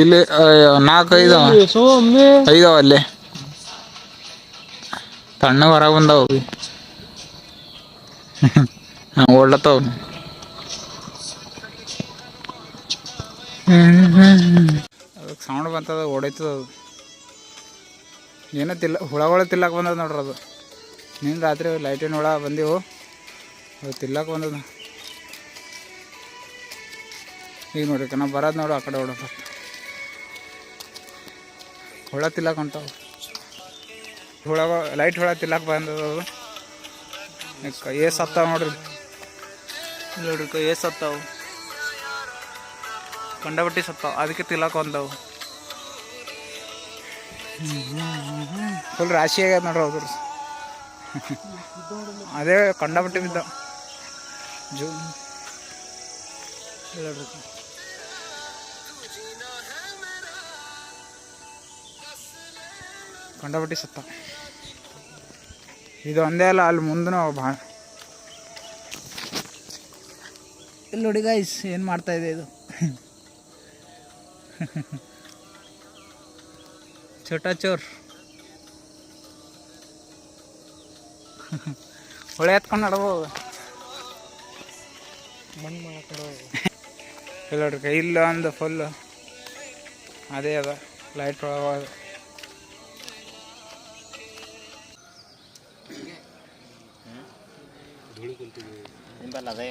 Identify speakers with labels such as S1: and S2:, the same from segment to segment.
S1: ಇಲ್ಲಿ 4-5 ಐದವ ಅಲ್ಲೇ ತಣ್ಣ ಹೊರಗೆ ಬಂದಾವ ಓಡ್ಲತ್ತವ. ಅದಕ್ಕೆ ಸೌಂಡ್ ಬಂತದ ಓಡೈತದ. ಅದು ಏನೋ ಹುಳಗಳು ತಿಲ್ಲಕ್ಕೆ ಬಂದದ ನೋಡ್ರಿ. ಅದು ನೀನು ರಾತ್ರಿ ಲೈಟಿನ ಹುಳ ಬಂದೆವು, ಅದು ತಿಲ್ಲಕ್ಕೆ ಬಂದದ. ಈಗ ನೋಡ್ರಿ ನಾ ಬರೋದು ನೋಡು, ಆ ಕಡೆ ಓಡೋದು ಹುಳ ತಿಲ್ಲಕ್ಕೆ ಹೊಂಟಾವ. ಲೈಟ್ ಹುಳ ತಿಲ್ಲಕ್ಕೆ ಬಂದದ. ಅದು ಏಸ್ ಹತ್ತಾವ ನೋಡ್ರಿ ಏಸ್ ಹತ್ತಾವು, ಕಂಡಬಟ್ಟಿ ಸತ್ತಾವ. ಅದಕ್ಕೆ ತಿಲ್ಲಕ್ಕೆ ಬಂದವು. ಫುಲ್ ರಾಶಿ ಆಗ್ಯದ ನೋಡ್ರಿ ಅವ್ರು. ಅದೇ ಕಂಡಬಟ್ಟಿ ಬಿದ್ದಾವ. ಜೂನ್ ಕಂಡಬಟ್ಟಿ ಸತ್ತಾವ. ಇದು ಒಂದೇ ಅಲ್ಲ, ಅಲ್ಲಿ ಮುಂದೂ ಭಾಳ. ಇಲ್ಲಿ ನೋಡಿ ಗೈಸ್ ಏನು ಮಾಡ್ತಾ ಇದೆ ಇದು. ಛೋಟಾ ಚೋರ್ ಹೊಳೆ ಹತ್ಕೊಂಡು ನಡ್ಬೋದು. ಮಣ್ಣು ಮಾಡ್ಕೊಂಡು ಇಲ್ಲ ನೋಡ್ರಿ. ಇಲ್ಲ ಒಂದು ಫುಲ್ ಅದೇ ಅದ ಲೈಟ್ ಒಳಗೆ. ಅದೇ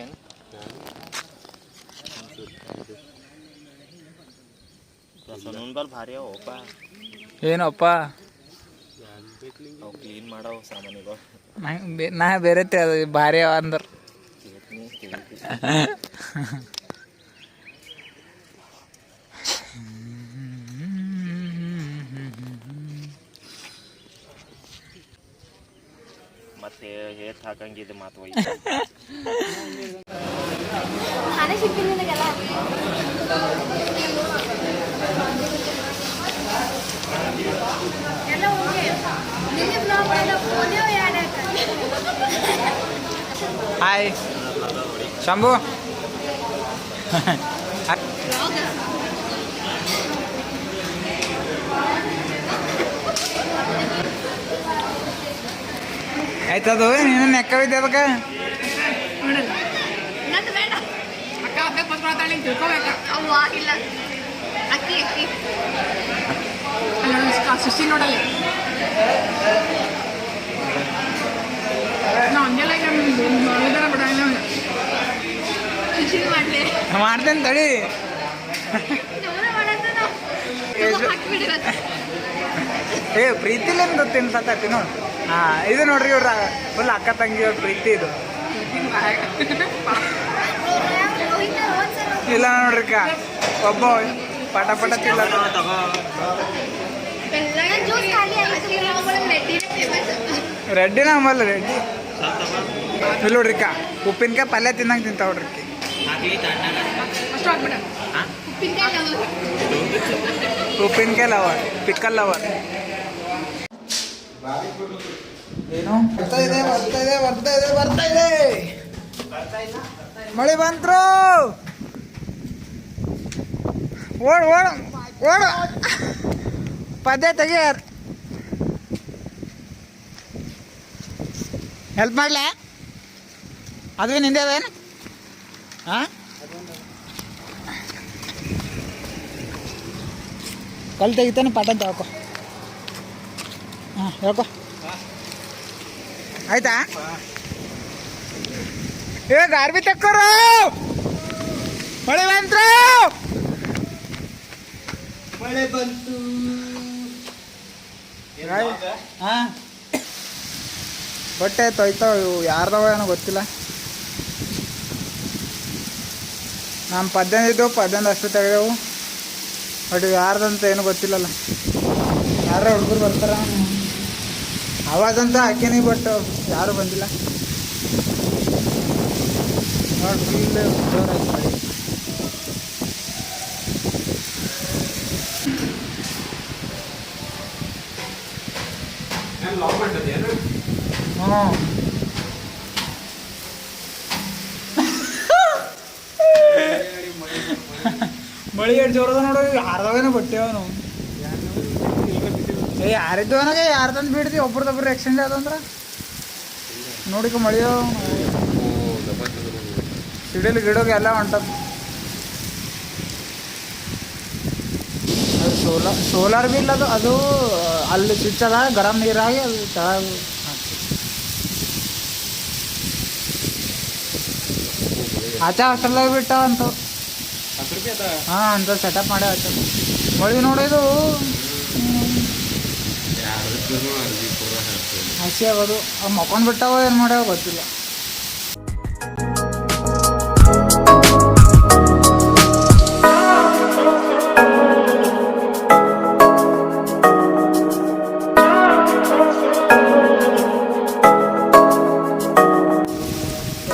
S1: ಭಾರಿ ಅವಪ್ಪ. ಏನಪ್ಪ ಕ್ಲೀನ್ ಮಾಡೋ ಸಾಮಾನಿಗಳು ನಾ ಬೇರೆ ಭಾರಿ ಅವ ಅಂದ್ರೆ
S2: ಮತ್ತೆ ಹೇತ್ ಹಾಕಂಗಿದ್ದು ಮಾತು
S1: ಹಾಯ್ ಶಂಭು. ಆಯ್ತದು ನೀನು ನೆಕ್ಕವಿದ್ದೆ ಅದಕ್ಕೆ
S3: ಸುಶಿ ನೋಡಲ್ಲ
S1: ಮಾಡ್ತೇನೆ ತಡಿ. ಏ ಪ್ರೀತಿಲಿ ಏನು ಗೊತ್ತೇನು ಸತ್ತಾತಿ ನೋಡು. ಹಾಂ ಇದು ನೋಡ್ರಿ ಇವ್ರ ಫುಲ್ ಅಕ್ಕ ತಂಗಿ ಅವ್ರ ಪ್ರೀತಿ ಇದು. ಇಲ್ಲ ನೋಡ್ರಿ ಒಬ್ಬ ಪಟ ಪಟ ತಿಲ್ಲ. ರೆಡ್ಡಿನ ಅಂಬಲ್ಲ ರೆಡ್ಡಿ. ಇಲ್ಲಿ ನೋಡ್ರಿ ಉಪ್ಪಿನಕಾಯಿ ಪಲ್ಯ ತಿನ್ನಂಗೆ ತಿಂತಾವ್ರಿ. ಉಪ್ಪಿನಕಾಯಿ ಲವರ್, ಪಿಕ್ಕಲ್ ಲವರ್. ಏನು ಬರ್ತಾ ಇದೆ ಬರ್ತಾ ಇದೆ ಬರ್ತಾ ಇದೆ ಬರ್ತಾ ಇದೆ. ಮಳೆ ಬಂತ್ರು. ಓಡ್ ಓಡ ಓಡ ಪದ್ಯ ತೆಗಿಯಾರ. ಹೆಲ್ಪ್ ಮಾಡ್ಲ? ಅದು ನಿಂದೆ ಅದೇನು? ಹಾಂ ಕಲ್ ತೆಗಿತಾನೆ ಪಾಠ ಅಂತ ಹೇಳ್ಕೊ. ಹಾಂ ಹೇಳ್ಕೊ ಆಯ್ತಾ? ಏ ಗಾರ್ಬಿ ತಕ್ಕೋರು, ಮಳೆ ಬಂತು. ಮಳೆ ಬಂತು. ಹಾಂ ಬಟ್ಟೆ ತೊಯ್ತಾವ. ಇವು ಯಾರ್ದವ ಏನೋ ಗೊತ್ತಿಲ್ಲ. ನಮ್ಮ ಪದ್ಯಂದ ಇದ್ದವು, ಪದ್ಯಂದ ಅಷ್ಟು ತೆಗೆದೆವು. ಬಟ್ ಯಾರ್ದಂತ ಏನು ಗೊತ್ತಿಲ್ಲಲ್ಲ. ಯಾರ ಹುಡುಗರು ಬರ್ತಾರ ಆವಾಜಂತ ಹಾಕೀನಿ, ಬಟ್ ಯಾರು ಬಂದಿಲ್ಲ ನೋಡಿ. ಫುಲ್ ಜೋರಾಗಿ ಮಾಡಿ. ಹ್ಞೂ ಮಳಿ ಎಷ್ಟು ಜೋರದ ನೋಡು ಯಾರ್ದವೇನೋ ಬಟ್ಟೆವ ನಾವು ಏ ಯಾರಿದ್ದು ನನಗೆ ಯಾರು ತಂದು ಬಿಡ್ತೀವಿ ಒಬ್ರದೊಬ್ರು ಎಕ್ಸ್ಚೇಂಜ್ ಆದಂದ್ರ ನೋಡಿಕ ಮಳಿಯೋ ಸಿಡಿಲು ಗಿಡೋಗೆ ಎಲ್ಲ ಹೊಂಟದ ಅದು ಸೋಲಾರ್ ಬಿಲ್ ಅದು ಅಲ್ಲಿ ಸ್ವಿಚ್ ಅದ ಗರಂ ನೀರಾಗಿ ಅದು ತೆಳಗೆ ಆಚೆ ಹಾಸ್ಟೆಲ್ದಾಗ ಬಿಟ್ಟ ಅಂತ ಹಾಂ ಅಂತ ಸೆಟಪ್ ಮಾಡಿ ಆಚೆ ಮಳಿ ನೋಡಿದು ಹಸಿ ಆಗೋದು ಮಕ್ಕೊಂಡು ಬಿಟ್ಟಾವ ಏನು ಮಾಡ್ಯಾವ ಗೊತ್ತಿಲ್ಲ.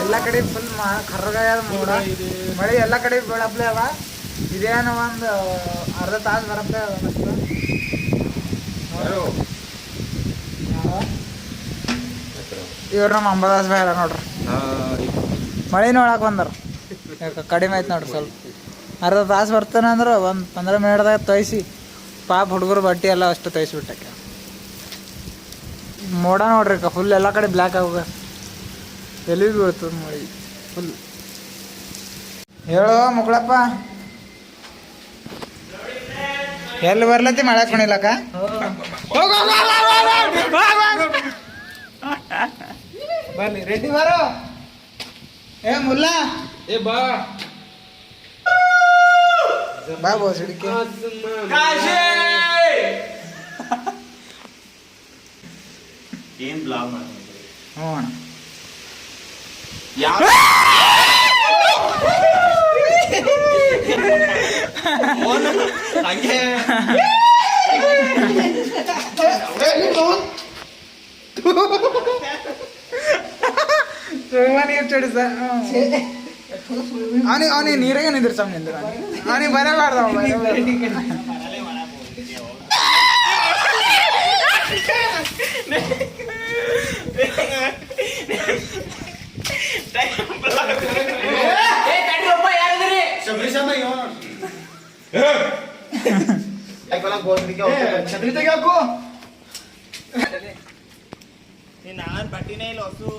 S1: ಎಲ್ಲ ಕಡೆ ಫುಲ್ ಕರ್ರಗಾಯದ ಮೋಡ ಮಳೆ ಎಲ್ಲ ಕಡೆ ಬೀಳಪ್ಲೆ ಅವ ಇದೇನು ಒಂದು ಅರ್ಧ ತಾಸು ಬರಪ್ಲೆ ಇವ್ರು ನಮ್ಮ ಅಂಬದಾಸ್ ಬೇಡ ನೋಡ್ರಿ ಮಳೆ ನೋಡಕ್ಕೆ ಬಂದಾರ ಕಡಿಮೆ ಆಯ್ತು ನೋಡ್ರಿ ಸ್ವಲ್ಪ ಅರ್ಧ ತಾಸು ಬರ್ತಾನೆ ಅಂದ್ರೆ ಒಂದು 15 ಮಿನಿಟ್ದಾಗ ತೊಯ್ಸಿ ಪಾಪ ಹುಡುಗರು ಬಟ್ಟೆ ಎಲ್ಲ ಅಷ್ಟು ತೊಯ್ಸಿಬಿಟ್ಟಕ್ಕೆ ಮೋಡ ನೋಡ್ರಿ ಫುಲ್ ಎಲ್ಲ ಕಡೆ ಬ್ಲ್ಯಾಕ್ ಆಗ ಎಲ್ಲಿ ಬೀಳ್ತದ ಮಳೆ ಫುಲ್. ಹೇಳೋ ಮಕ್ಕಳಪ್ಪ ಎಲ್ಲಿ ಬರ್ಲತ್ತಿ ಮಳೆ ಕುಣಿಲಕ್ಕ ಬರ್ಲಿ ರೆಡ್ಡಿ ಬಾರೋ ಏ ಮುಲ್ಲಾ
S4: ಏ ಬಾ
S1: ಬಾ ಬೋಸ್ ಹಿಡಿಕೆ
S2: ಏನ್ ಬ್ಲಾಗ್
S1: ಹ್ಞೂ ಅಣ್ಣ
S2: ಯಾವ ಹಂಗೆ
S1: ನೀರು ಚಡಿಸ ಅವನಿಗೆ ನೀರಾಗೆ ನಿಂದಿರ್ಸ ನಿಂದ್ರ ಅವನಿಗೆ ಬರಬಾರ್ದ
S4: ಛತ್ರಿ ತೆಗಿಯಾಕು
S2: ನಾನು ಬಟ್ಟಿನೇ ಇಲ್ಲ ಹೊಸು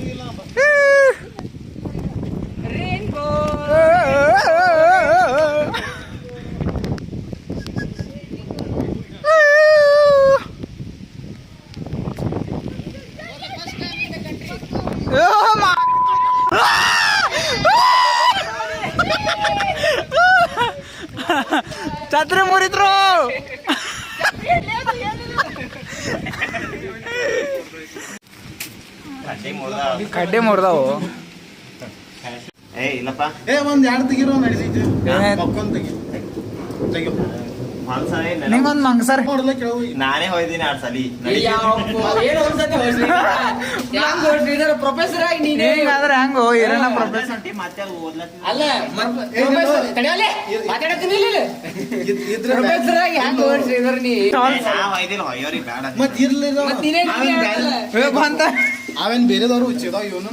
S2: ಇಲ್ಲ
S1: ಛತ್ರಿ ಮುರಿದ್ರು ಕಡ್ಡೆ ಮುರಿದವು
S2: ಏ ಇಲ್ಲಪ್ಪ
S4: ಏ ಒಂದ್ 2 ತೆಗಿರೋ ನಡೆಸೈತೆ
S1: ಏನಾಯ್ತು?
S4: ಮಕ್ಕೊಂದ್ ತೆಗಿಯೋ
S1: ನಿಂಗೊಂದು ಮಂಗ್ಸರ್
S4: ನೋಡಲ್ಲ ಕೇಳವು
S2: ನಾನೇ ಹೋಯ್ದೀನಿ 2 ಸಲಿ
S3: ಪ್ರೊಫೆಸರ್ ಆಗಿ ನೀನೇ
S1: ಹಿಂಗಾದ್ರೆ ಹೆಂಗೋ ಇರೋಣ ಪ್ರೊಫೆಸರ್
S2: ಮತ್ತೆ ಓದ್ಲತ್ತೀನಿ
S3: ಅಲ್ಲ ತಡೆಯಲ್ಲೇ ಮಾತಾಡತ್ತೀನಿ ಪ್ರೊಫೆಸರ್ ಆಗಿ ಹೆಂಗ್ ಓಡಿಸಿದ್ರ ನೀ
S2: ನಾವ್ ಒಯ್ದಿಲ್ಲ ಹೊಯ್ಯೋರಿ ಬೇಡ
S4: ಮತ್ ಇರ್ಲಿಲ್ಲ
S3: ಮತ್ ನೀನೇ
S1: ಬಂತ
S4: ಅವೇನ್ ಬೇರೆದವ್ರು ಹುಚ್ಚಿದಾವ ಇವನು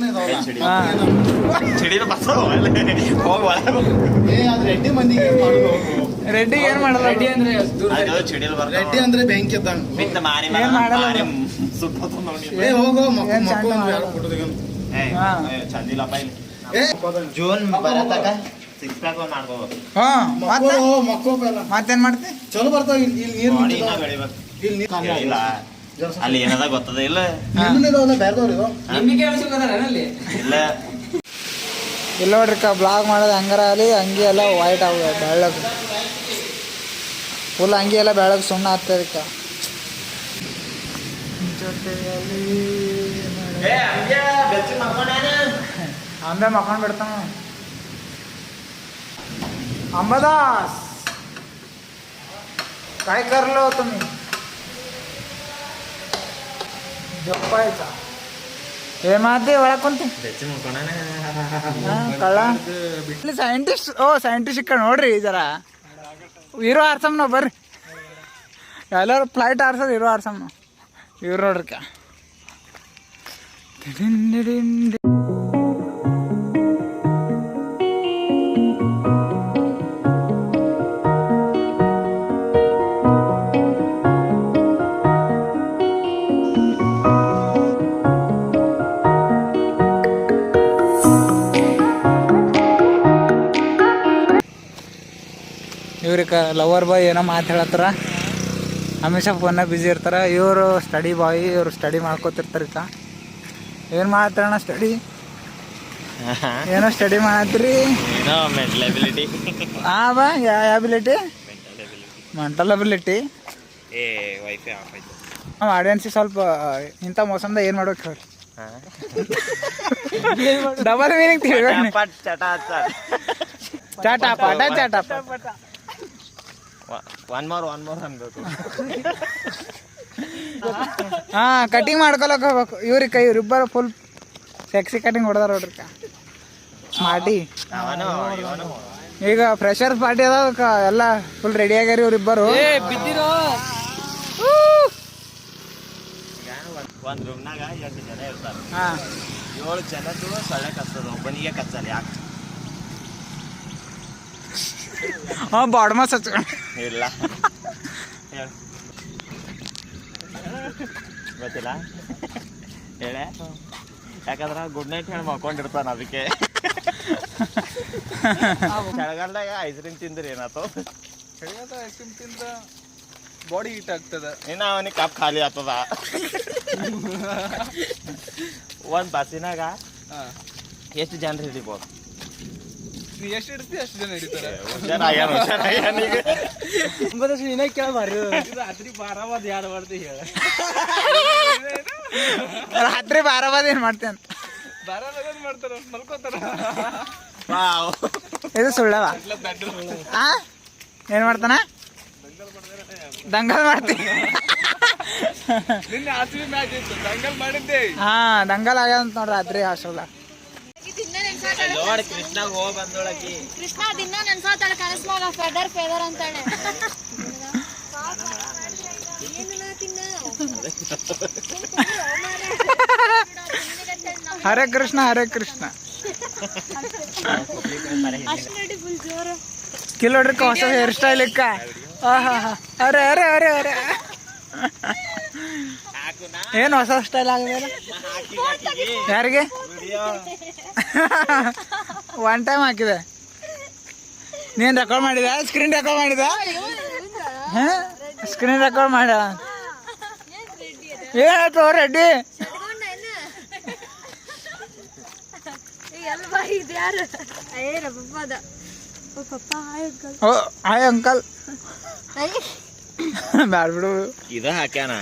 S2: ಚಿಡಿಲು ಬಸ್ ಹೋಗಿ ಒಳಗೆ
S4: ಏ ಅದ್ ರೆಡ್ಡಿ ಮಂದಿಗೆ ಮಾಡುದು
S1: ರೆಡ್ಡಿ ಏನ್ ಮಾಡಲ್ಲ
S3: ರೆಡ್ಡಿ ಅಂದ್ರೆ
S2: ಅದು ಚಿಡಿಲು
S4: ರೆಡ್ಡಿ ಅಂದ್ರೆ ಬೆಂಕಿ ಇದ್ದಂಗ
S2: ಬಿತ್ತ ಮಾರಿ
S1: ಏನ್ ಮಾಡಲ್ಲ
S2: ಮಾರಿ ಸುಟ್ಟು ನೋಡಿ
S4: ಏ ಹೋಗೋ
S1: ಏನ್
S4: ಮಕ್ಕಳು
S1: ಚಂದ
S4: ಯಾರು ಫೋಟೋ ತೆಗೆದು
S1: ಹಾ.
S2: ಚಂದಿಲ್ಲಪ್ಪ ಇಲ್ಲಿ
S4: ಏ
S2: ಜೂನ್ ಬರತಕ 6 ಪ್ಯಾಕ್ ಮಾಡ್ಕೋಬೇಕು
S1: ಹಾ
S4: ಮಕ್ಕಳು ಬೇಡ
S1: ಮತ್ತೇನ್ ಮಾಡ್ತಿ
S4: ಚಲೋ ಬರ್ತಾವ ಇಲ್ಲಿ ನೀರು
S2: ಬಾಡಿ ಇನ್ನ ಬೆಳಿಬೇಕು
S4: ಇಲ್ಲಿ ನೀರು
S2: ಇಲ್ಲ ಅಲ್ಲಿ ಏನದ ಗೊತ್ತದ ಇಲ್ಲ
S4: ಇದಾವಲ್ಲ ಬೇರೆದವ್ರು ಇದು
S3: ನಿಮಗೆ ಅಲ್ಲಿ
S2: ಇಲ್ಲ
S1: ಇಲ್ಲ ನೋಡ್ರಿ ಬ್ಲಾಗ್ ಮಾಡೋದು ಹಂಗಾರ ಅಲ್ಲಿ ಅಂಗಿ ಎಲ್ಲ ವೈಟ್ ಆಗ ಬೆಳ್ಳಗ್ ಫುಲ್ ಅಂಗಿ ಎಲ್ಲ ಬೆಳಗ್ ಸುಣ್ಣ ಆಗ್ತದಕ್ಕ ಅಂಬೆ ಮಕ್ಕೊಂಡ್ ಬಿಡ್ತಾನ अंबादास काय करलो तुम्ही झोपायचा हे माते ಒಳಗೆ ಕುಂತಿ ಕಳ್ಳ ಇಲ್ಲಿ ಸೈಂಟಿಸ್ಟ್ ಸೈಂಟಿಸ್ಟ್ ಸಿಕ್ಕ ನೋಡ್ರಿ ಜರ ಹೀರೋ ಆರ್ಸಮ್ ನಾವು ಬರ್ರಿ ಎಲ್ಲರೂ ಫ್ಲೈಟ್ ಆರ್ಸೋದು ಹೀರೋ ಆರ್ಸಮ್ ನಾವು ಇವ್ರು ನೋಡ್ರಿಕ ಇವ್ರಿಗೆ ಲವರ್ ಬಾಯ್ ಏನೋ ಮಾತಾಡತ್ತಾರ. ಹಮೇಶ ಫೋನ್ನಾಗ ಬ್ಯುಸಿ ಇರ್ತಾರೆ. ಇವರು ಸ್ಟಡಿ ಬಾಯ್, ಇವರು ಸ್ಟಡಿ ಮಾಡ್ಕೋತಿರ್ತಾರೆ. ಈಗ ಏನು ಮಾಡ್ತಾರಣ್ಣ ಸ್ಟಡಿ? ಏನೋ ಸ್ಟಡಿ ಮಾಡತ್ತೀರಿ?
S2: ಏನೋ ಮೆಂಟಲ್ ಎಬಿಲಿಟಿ.
S1: ಹಾಂ ಬಾ, ಯಾವ ಎಬಿಲಿಟಿ? Mental ability.
S2: ಏ ವೈಫೈ ಆಫ್ ಆಯ್ತು.
S1: ನಾವು ಆಡಿಯನ್ಸಿಗೆ ಸ್ವಲ್ಪ ಇಂಥ ಮೋಸಂದ ಏನು ಮಾಡ್ಬೇಕು ಹೇಳಿ? ಡಬಲ್ ಮೀನಿಂಗ್ ತಿಳ್ಬೇಡಿ. ಚಾಟಾಪಾಟ ಚಾಟಾಪಾಟ.
S2: ಒನ್ ಮೋರ್ ಅನ್ಬೇಕು.
S1: ಹಾಂ, ಕಟಿಂಗ್ ಮಾಡ್ಕೊಳಕ್ ಹೋಗ್ಬೇಕು. ಇವ್ರಿಗೆ ಇವ್ರಿಬ್ಬರು ಫುಲ್ ಸೆಕ್ಸಿ ಕಟಿಂಗ್ ಹೊಡೆದಾರ ನೋಡ್ರಿ. ಸ್ಮಾರ್ಟಿ ಈಗ ಫ್ರೆಶರ್ಸ್ ಪಾರ್ಟಿ ಅದ, ಎಲ್ಲ ಫುಲ್ ರೆಡಿ ಆಗ್ಯಾರ ಇವ್ರಿಬ್ಬರು.
S3: ಬಿದ್ದಿರೋ
S2: ಒಂದ್ ರೂಮ್ನಾಗ 8 ಜನ ಇರ್ತಾರೆ.
S1: ಹಾಂ,
S2: 7 ಜನದ್ದು ಸೊಳ್ಳೆ ಕಚ್ಚೋದು, ಒಬ್ಬನಿಗೆ ಕಚ್ಚಲ್ಲ. ಯಾಕೆ?
S1: ಹಾಂ, ಬಾಡ್ ಮಾಸ್ ಹಚ್ಕೊಂಡು
S2: ಇಲ್ಲ ಹೇಳ ಗೊತ್ತಿಲ್ಲ ಹೇಳೆ. ಯಾಕಂದ್ರೆ ಗುಡ್ ನೈಟ್ ಹೇಳಿ ಮಕ್ಕೊಂಡಿರ್ತಾನ. ಅದಕ್ಕೆ ಚಳಿಗಾಲದಾಗ ಐಸ್ ಕ್ರೀಮ್ ತಿಂದ್ರೆ ಏನಾಯ್ತು?
S1: ಚಳಿಗಾಲದಾಗ ಐಸ್ ಕ್ರೀಮ್ ತಿಂದ ಬಾಡಿ ಹೀಟ್ ಆಗ್ತದೆ.
S2: ಇನ್ನು ಅವನಿಗೆ ಕಪ್ ಖಾಲಿ ಆಗ್ತದ. ಒಂದು ಬಸ್ಸಿನಾಗ ಎಷ್ಟು ಜನ ಹಿಡಿಬೋದು?
S1: ನೀ ಎಷ್ಟು ಹಿಡಿಸ್ತಿ ಅಷ್ಟು ಜನ ಹಿಡಿತಾರೆ.
S3: ಏನೇ ಕೇಳಬಾರ್ದು. ರಾತ್ರಿ 12 2 ಮಾಡ್ತಿ ಹೇಳ.
S1: ರಾತ್ರಿ 12 ಏನು ಮಾಡ್ತೇನೆ?
S3: 12 ಮಾಡ್ತಾರ, ಮಲ್ಕೋತಾರ.
S1: ಇದು ಸುಳ್ಳವ. ಏನು ಮಾಡ್ತಾನ? ದಂಗಲ್ ಮಾಡ್ತೀನಿ.
S3: ನಿನ್ನೆ ಆರ್ಸಿಬಿ ಮ್ಯಾಚ್ ಇತ್ತು, ದಂಗಲ್ ಮಾಡಿದ್ದೆ.
S1: ಹಾಂ, ದಂಗಲ್ ಆಗ್ಯದ ಅಂತ ನೋಡ್ರಿ ರಾತ್ರಿ ಹಾಸ್ಟೆಲ್ದಾಗ.
S2: ನೋಡಿ ಕೃಷ್ಣಾಗ ಹೋಗಿ ಬಂದೊಳಗಿ.
S5: ಕೃಷ್ಣ ದಿನ ನೆನ್ಸಾತಾಳ ಕನಸ್ನಾಗ ಫೆದರ್ ಅಂತಾಳೆ.
S1: ಹರೇ ಕೃಷ್ಣ ಹರೇ ಕೃಷ್ಣ. ಕಿಲ್ ನೋಡ್ರಿ ಹೊಸ ಹೇರ್ ಸ್ಟೈಲ್ ಇಕ್ಕ. ಅರೆ ಅರೆ ಅರೆ ಅರೆ, ಏನು ಹೊಸ ಸ್ಟೈಲ್ ಆಗಿದೆ? ಯಾರಿಗೆ? ಒನ್ ಟೈಮ್ ಹಾಕಿದೆ. ನೀನು ರೆಕಾರ್ಡ್ ಮಾಡಿದ? ಸ್ಕ್ರೀನ್ ರೆಕಾರ್ಡ್ ಮಾಡಿದ? ಹಾಂ, ಸ್ಕ್ರೀನ್ ರೆಕಾರ್ಡ್ ಮಾಡ. ಏನಾಯ್ತು ರೆಡ್ಡಿ? ಓ ಹಾಯ್ ಅಂಕಲ್. ಬ್ಯಾಡ ಬಿಡು.
S2: ಇದು ಹಾಕ್ಯಾನ.